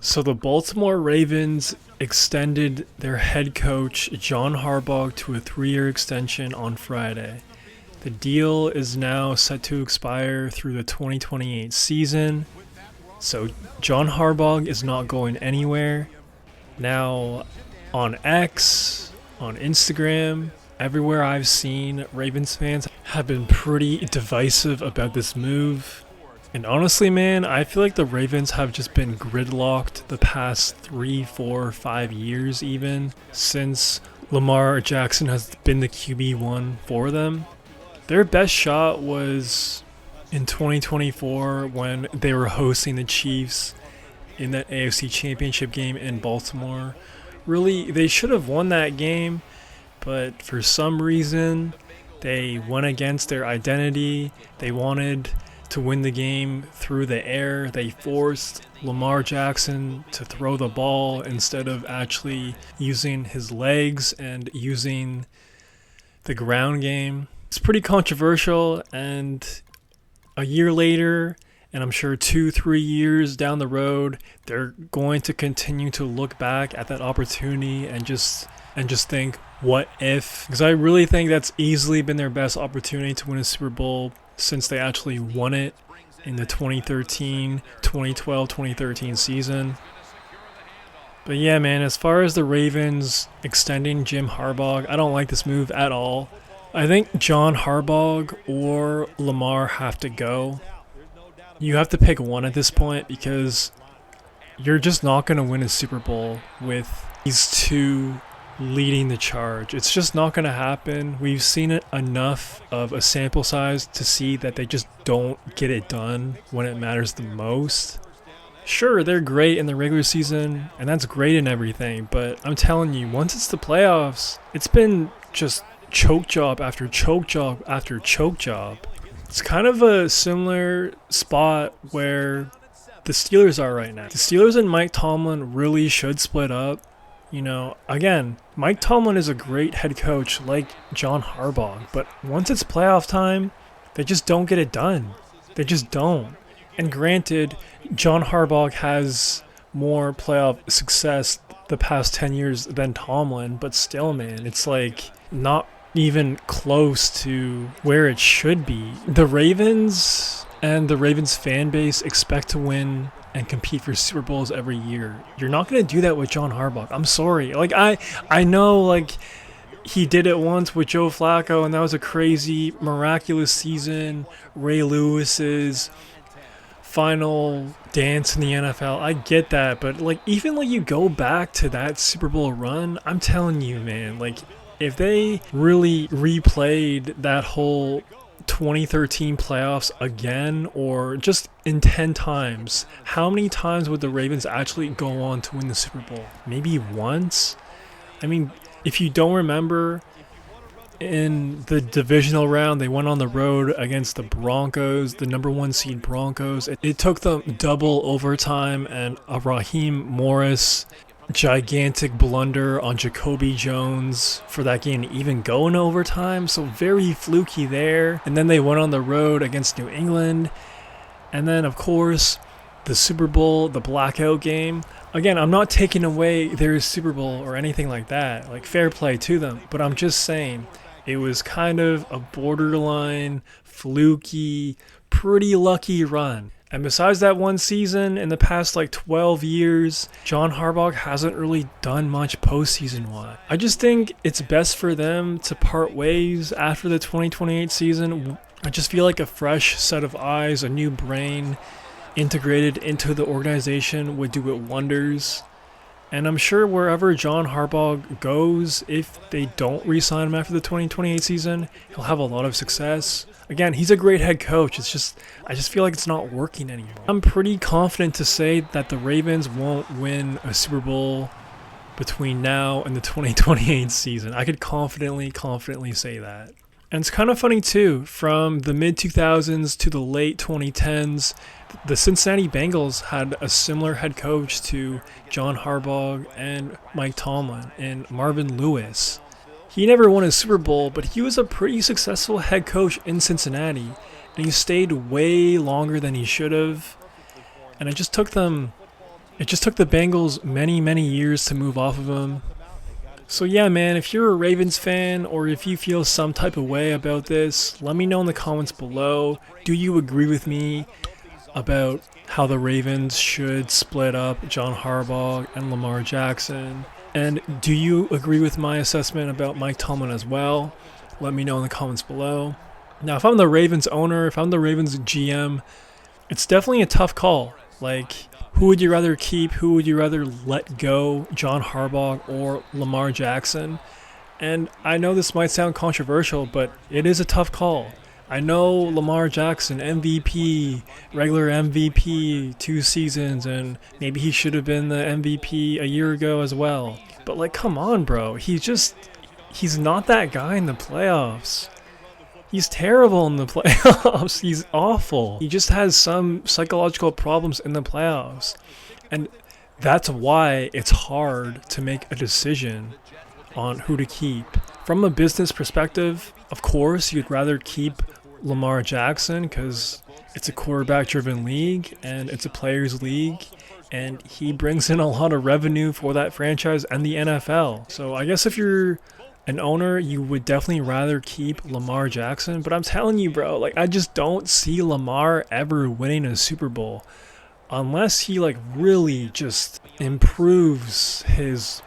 So the Baltimore Ravens extended their head coach John Harbaugh to a 3-year extension on Friday. The deal is now set to expire through the 2028 season. So John Harbaugh is not going anywhere. Now on X, on Instagram, everywhere I've seen, Ravens fans have been pretty divisive about this move. And honestly, man, I feel like the Ravens have just been gridlocked the past 3, 4, 5 years even, since Lamar Jackson has been the QB1 for them. Their best shot was in 2024 when they were hosting the Chiefs in that AFC Championship game in Baltimore. Really, they should have won that game, but for some reason, they went against their identity. They wanted to win the game through the air. They forced Lamar Jackson to throw the ball instead of actually using his legs and using the ground game. It's pretty controversial, and a year later, and I'm sure 2-3 years down the road, they're going to continue to look back at that opportunity and just think, what if? Because I really think that's easily been their best opportunity to win a Super Bowl since they actually won it in the 2012, 2013 season. But yeah, man, as far as the Ravens extending Jim Harbaugh, I don't like this move at all. I think John Harbaugh or Lamar have to go. You have to pick one at this point because you're just not going to win a Super Bowl with these two leading the charge. It's just not going to happen. We've seen it enough of a sample size to see that they just don't get it done when it matters the most. Sure, they're great in the regular season, and that's great and everything, but I'm telling you, once it's the playoffs, it's been just choke job after choke job after choke job. It's kind of a similar spot where the Steelers are right now. The Steelers and Mike Tomlin really should split up. You know, again, Mike Tomlin is a great head coach like John Harbaugh, but once it's playoff time, they just don't get it done. They just don't. And granted, John Harbaugh has more playoff success the past 10 years than Tomlin, but still, man, it's like not even close to where it should be. The Ravens and the Ravens fan base expect to win and compete for Super Bowls every year. You're not going to do that with John Harbaugh. I'm sorry. Like I know like he did it once with Joe Flacco, and that was a crazy, miraculous season. Ray Lewis's final dance in the NFL. I get that, but like even like you go back to that Super Bowl run, I'm telling you, man, like if they really replayed that whole 2013 playoffs again, or just in 10 times, how many times would the Ravens actually go on to win the Super Bowl? Maybe once? I mean, if you don't remember, in the divisional round, they went on the road against the Broncos, the number 1 seed Broncos. It took them double overtime, and a Raheem Morris gigantic blunder on Jacoby Jones for that game to even go in overtime, so very fluky there. And then they went on the road against New England, and then of course the Super Bowl, the blackout game. Again, I'm not taking away their Super Bowl or anything like that, like fair play to them, but I'm just saying it was kind of a borderline fluky, pretty lucky run. And besides that one season, in the past like 12 years, John Harbaugh hasn't really done much postseason-wise. I just think it's best for them to part ways after the 2028 season. I just feel like a fresh set of eyes, a new brain integrated into the organization would do it wonders. And I'm sure wherever John Harbaugh goes, if they don't re-sign him after the 2028 season, he'll have a lot of success. Again, he's a great head coach. I just feel like it's not working anymore. I'm pretty confident to say that the Ravens won't win a Super Bowl between now and the 2028 season. I could confidently say that. And it's kind of funny too, from the mid-2000s to the late 2010s, the Cincinnati Bengals had a similar head coach to John Harbaugh and Mike Tomlin and Marvin Lewis. He never won a Super Bowl, but he was a pretty successful head coach in Cincinnati, and he stayed way longer than he should have. And it just took them It just took the Bengals many, many years to move off of him. So yeah, man, if you're a Ravens fan or if you feel some type of way about this, let me know in the comments below. Do you agree with me about how the Ravens should split up John Harbaugh and Lamar Jackson? And do you agree with my assessment about Mike Tomlin as well? Let me know in the comments below. Now, if I'm the Ravens owner, if I'm the Ravens GM, it's definitely a tough call. Like, who would you rather keep? Who would you rather let go? John Harbaugh or Lamar Jackson? And I know this might sound controversial, but it is a tough call. I know Lamar Jackson, MVP, regular MVP 2 seasons, and maybe he should have been the MVP a year ago as well. But like, come on, bro. He's not that guy in the playoffs. He's terrible in the playoffs. He's awful. He just has some psychological problems in the playoffs. And that's why it's hard to make a decision on who to keep. From a business perspective, of course, you'd rather keep Lamar Jackson because it's a quarterback-driven league and it's a players' league, and he brings in a lot of revenue for that franchise and the NFL. So I guess if you're an owner, you would definitely rather keep Lamar Jackson. But I'm telling you, bro, like, I just don't see Lamar ever winning a Super Bowl unless he like really just improves his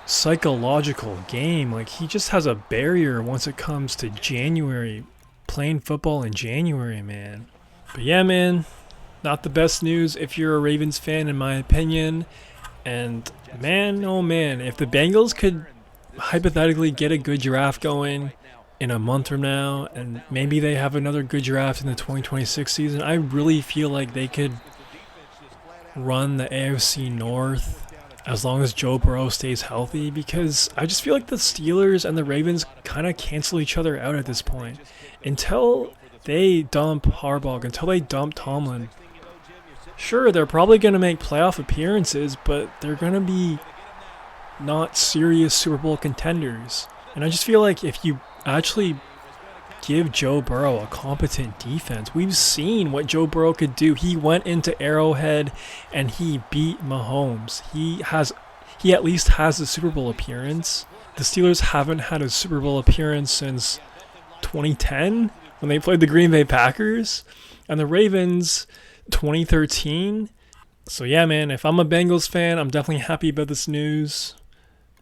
psychological game. Like, he just has a barrier once it comes to January, playing football in January, man. But yeah, man, not the best news if you're a Ravens fan, in my opinion. And man, oh man, if the Bengals could hypothetically get a good draft going in a month from now, and maybe they have another good draft in the 2026 season, I really feel like they could run the AFC North as long as Joe Burrow stays healthy, because I just feel like the Steelers and the Ravens kind of cancel each other out at this point. Until they dump Harbaugh, until they dump Tomlin, sure, they're probably going to make playoff appearances, but they're going to be not serious Super Bowl contenders. And I just feel like if you actually give Joe Burrow a competent defense, we've seen what Joe Burrow could do. He went into Arrowhead and he beat Mahomes. He at least has a Super Bowl appearance. The Steelers haven't had a Super Bowl appearance since 2010 when they played the Green Bay Packers, and the Ravens 2013. So yeah, man, if I'm a Bengals fan, I'm definitely happy about this news.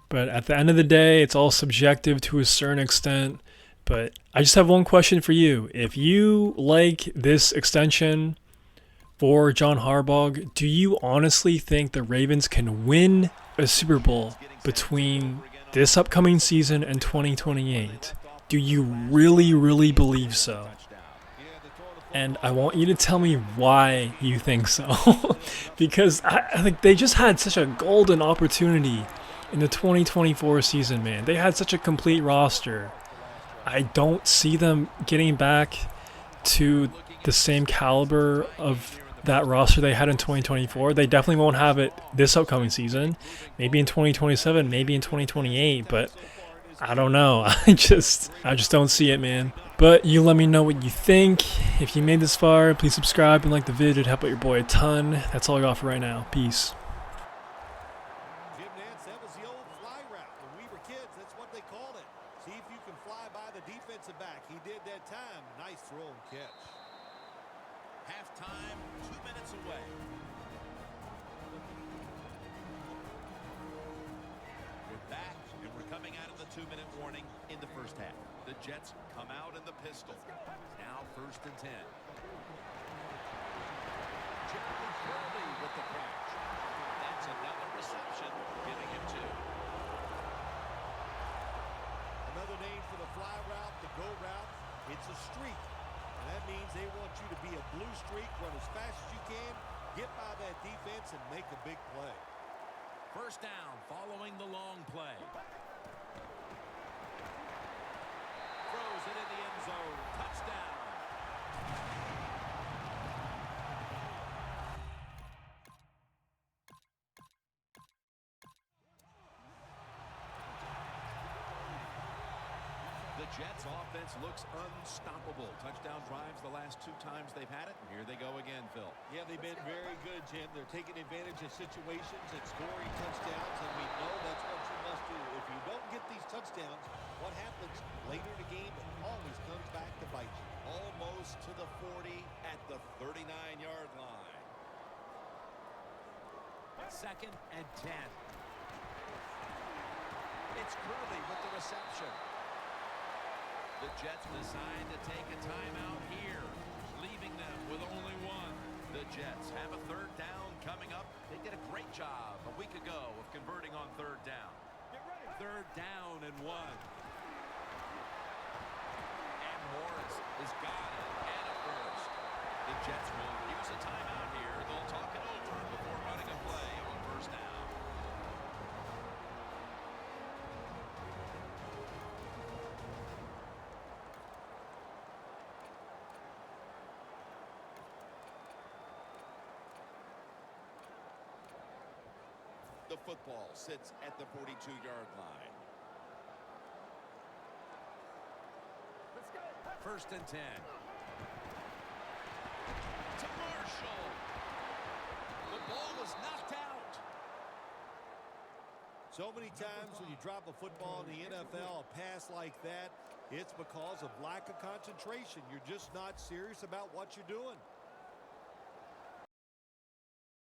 But at the end of the day, it's all subjective to a certain extent. But I just have one question for you. If you like this extension for John Harbaugh, do you honestly think the Ravens can win a Super Bowl between this upcoming season and 2028? Do you really, really believe so? And I want you to tell me why you think so. Because I think they just had such a golden opportunity in the 2024 season, man. They had such a complete roster. I don't see them getting back to the same caliber of that roster they had in 2024. They definitely won't have it this upcoming season. Maybe in 2027, maybe in 2028, but I don't know. I just don't see it, man. But you let me know what you think. If you made this far, please subscribe and like the vid. It'd help out your boy a ton. That's all I got for right now. Peace. That was the old fly route. When we were kids, that's what they called it. See if you can fly by the defensive back. He did that time. Nice throw and catch. Halftime, 2 minutes away. We're back, and we're coming out of the 2-minute warning in the first half. The Jets come out in the pistol. Now 1st and 10. Jerry Shirley with the catch. That's another reception, giving him 2. Another name for the fly route, the go route. It's a streak. And that means they want you to be a blue streak, run as fast as you can, get by that defense, and make a big play. 1st down following the long play. Throws it in the end zone. Touchdown. The Jets offense looks unstoppable. Touchdown drives the last 2 times they've had it. And here they go again, Phil. Yeah, they've been very good, Jim. They're taking advantage of situations and scoring touchdowns, and we know that's what you must do. If you don't get these touchdowns, what happens later in the game? It always comes back to bite you. Almost to the 40 at the 39-yard line. 2nd and 10. It's Curley with the reception. The Jets decide to take a timeout here, leaving them with only one. The Jets have a 3rd down coming up. They did a great job a week ago of converting on 3rd down. 3rd down and 1. And Morris has got it and a first. The Jets will use a timeout here. They'll talk it over before running a play on 1st down. The football sits at the 42-yard line. 1st and 10. To Marshall. The ball was knocked out. So many times when you drop a football in the NFL, a pass like that, it's because of lack of concentration. You're just not serious about what you're doing.